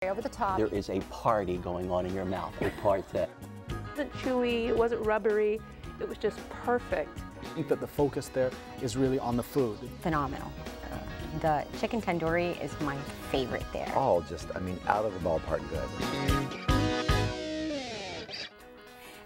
Over the top. There is a party going on in your mouth, a party. It wasn't chewy, it wasn't rubbery, it was just perfect. I think that the focus there is really on the food. Phenomenal. The chicken tandoori is my favorite there. All just, I mean, out of the ballpark good.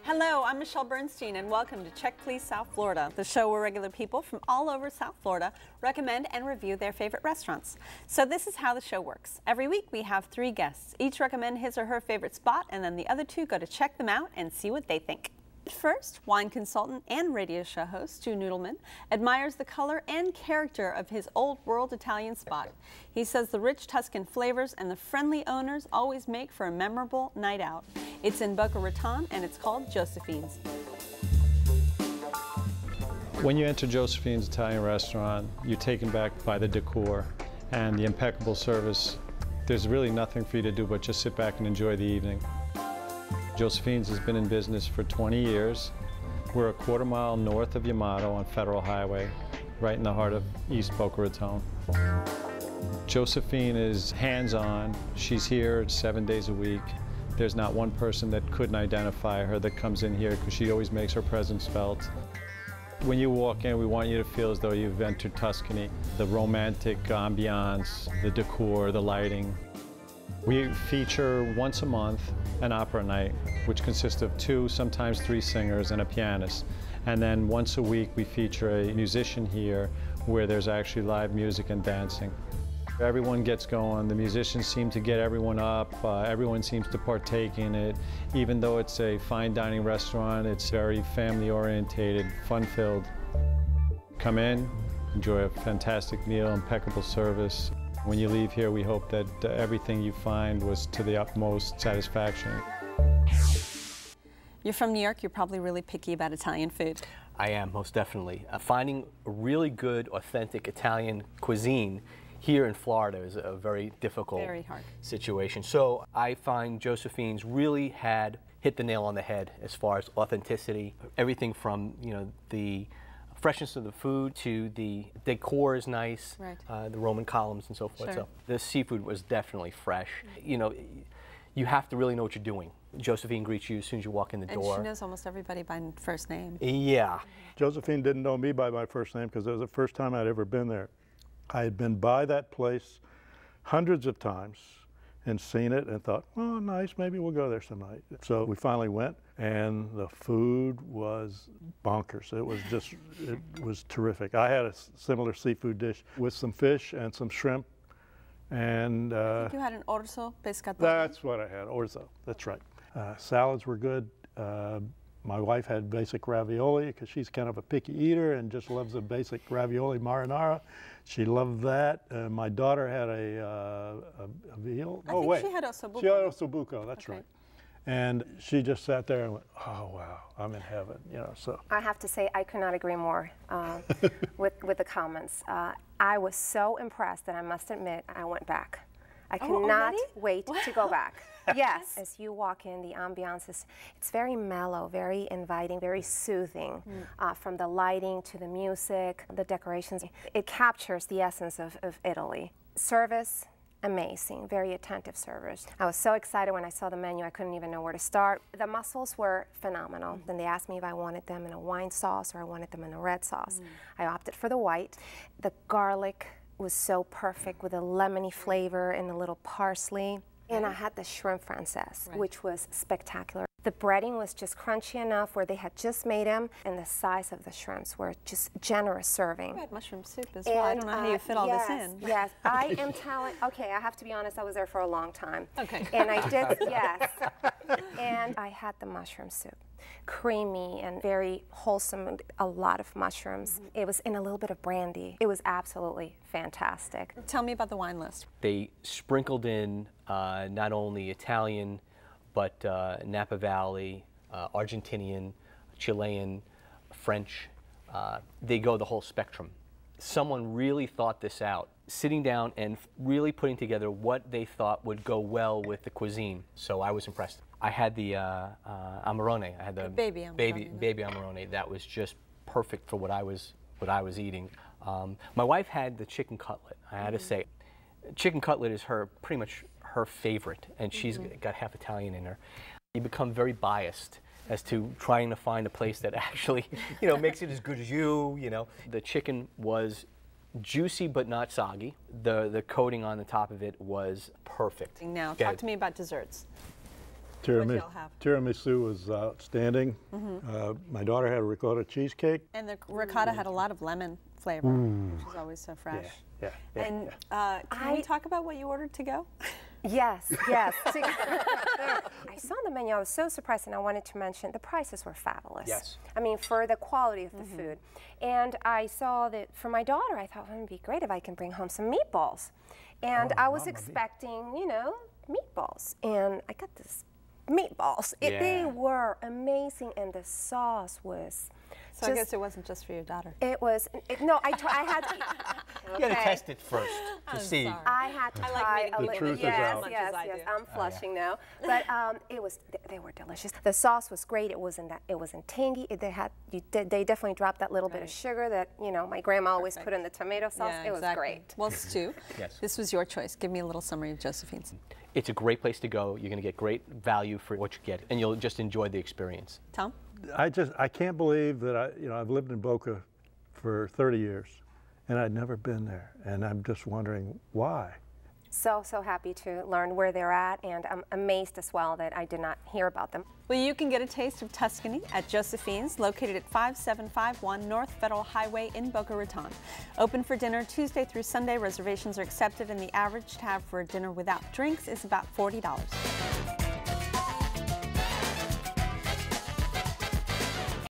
Hello, I'm Michelle Bernstein, and welcome to Check Please South Florida, the show where regular people from all over South Florida recommend and review their favorite restaurants. So this is how the show works. Every week we have 3 guests. Each recommend his or her favorite spot, and then the other 2 go to check them out and see what they think. First, wine consultant and radio show host Stu Noodleman admires the color and character of his Old World Italian spot. He says the rich Tuscan flavors and the friendly owners always make for a memorable night out. It's in Boca Raton and it's called Josephines. When you enter Josephine's Italian restaurant, you're taken back by the decor and the impeccable service. There's really nothing for you to do but just sit back and enjoy the evening. Josephines has been in business for 20 years. We're a quarter-mile north of Yamato on Federal Highway, right in the heart of East Boca Raton. Josephine is hands-on. She's here 7 days a week. There's not one person that couldn't identify her that comes in here because she always makes her presence felt. When you walk in, we want you to feel as though you've entered Tuscany. The romantic ambiance, the decor, the lighting. We feature once a month an opera night, which consists of 2, sometimes 3 singers and a pianist. And then once a week we feature a musician here where there's actually live music and dancing. Everyone gets going, the musicians seem to get everyone up, everyone seems to partake in it. Even though it's a fine dining restaurant, it's very family orientated, fun-filled. Come in, enjoy a fantastic meal, impeccable service. When you leave here, we hope that everything you find was to the utmost satisfaction. You're from New York, you're probably really picky about Italian food. I am, most definitely. Finding a really good, authentic Italian cuisine here in Florida is a very difficult situation. So I find Josephine's really had hit the nail on the head as far as authenticity. Everything from, you know, the freshness of the food to the decor is nice, the Roman columns and so forth. Sure. So the seafood was definitely fresh. You know, you have to really know what you're doing. Josephine greets you as soon as you walk in the door. And she knows almost everybody by first name. Yeah. Josephine didn't know me by my first name because it was the first time I'd ever been there. I had been by that place hundreds of times and seen it and thought, oh, nice, maybe we'll go there some night. So we finally went, and the food was bonkers. It was just, it was terrific. I had a similar seafood dish with some fish and some shrimp. And I think you had an orzo pescatore. That's what I had, orzo, that's right. Salads were good. My wife had basic ravioli because she's kind of a picky eater and just loves a basic ravioli marinara. She loved that. My daughter had a veal. I think she had Osso Bucco. She had Osso Bucco, that's right. And she just sat there and went, oh, wow, I'm in heaven, you know, so. I have to say, I could not agree more with the comments. I was so impressed that I must admit I went back. I cannot wait to go back. Yes. As you walk in, the ambiance it's very mellow, very inviting, very soothing. From the lighting to the music, the decorations. It captures the essence of Italy. Service, amazing, very attentive service. I was so excited when I saw the menu, I couldn't even know where to start. The mussels were phenomenal. Then they asked me if I wanted them in a wine sauce or I wanted them in a red sauce. I opted for the white. The garlic was so perfect with a lemony flavor and a little parsley. And I had the shrimp française, which was spectacular. The breading was just crunchy enough where they had just made them, and the size of the shrimps were just generous serving. You had mushroom soup as well. I don't know how you fit all this in. Yes, I am telling, okay, I have to be honest, I was there for a long time. Okay. And I did, yes. And I had the mushroom soup. Creamy and very wholesome, a lot of mushrooms. It was in a little bit of brandy. It was absolutely fantastic. Tell me about the wine list. They sprinkled in not only Italian, but Napa Valley, Argentinian, Chilean, French. They go the whole spectrum. Someone really thought this out, sitting down and really putting together what they thought would go well with the cuisine. So I was impressed. I had the Amarone. I had the baby Amarone. That was just perfect for what I was eating. My wife had the chicken cutlet. I had to say, chicken cutlet is pretty much her favorite, and she's got half Italian in her. You become very biased as to trying to find a place that actually, you know, makes it as good as you, you know. The chicken was juicy but not soggy. The coating on the top of it was perfect. Now, talk to me about desserts. Tiramisu was outstanding. My daughter had a ricotta cheesecake. And the ricotta had a lot of lemon flavor, which is always so fresh. Can we talk about what you ordered to go? Yes, yes. I saw the menu, I was so surprised, and I wanted to mention the prices were fabulous. Yes. I mean, for the quality of the food. And I saw that for my daughter, I thought, well, it would be great if I can bring home some meatballs. And I was expecting, you know, meatballs. And I got this meatballs. They were amazing, and the sauce was... So I guess it wasn't just for your daughter. It was, no, I had to... You got to test it first to see. I had to try a little. The truth is out. Yes, I'm flushing now. But they were delicious. The sauce was great. It wasn't tangy. They definitely dropped that little bit of sugar that, you know, my grandma always put in the tomato sauce. Yeah, it was great. Well, Stu, Yes. this was your choice. Give me a little summary of Josephine's. It's a great place to go. You're going to get great value for what you get, and you'll just enjoy the experience. Tom? I can't believe that I've lived in Boca for 30 years, and I'd never been there, and I'm just wondering why. So happy to learn where they're at, and I'm amazed as well that I did not hear about them. Well, you can get a taste of Tuscany at Josephines, located at 5751 North Federal Highway in Boca Raton. Open for dinner Tuesday through Sunday. Reservations are accepted, and the average tab for a dinner without drinks is about $40.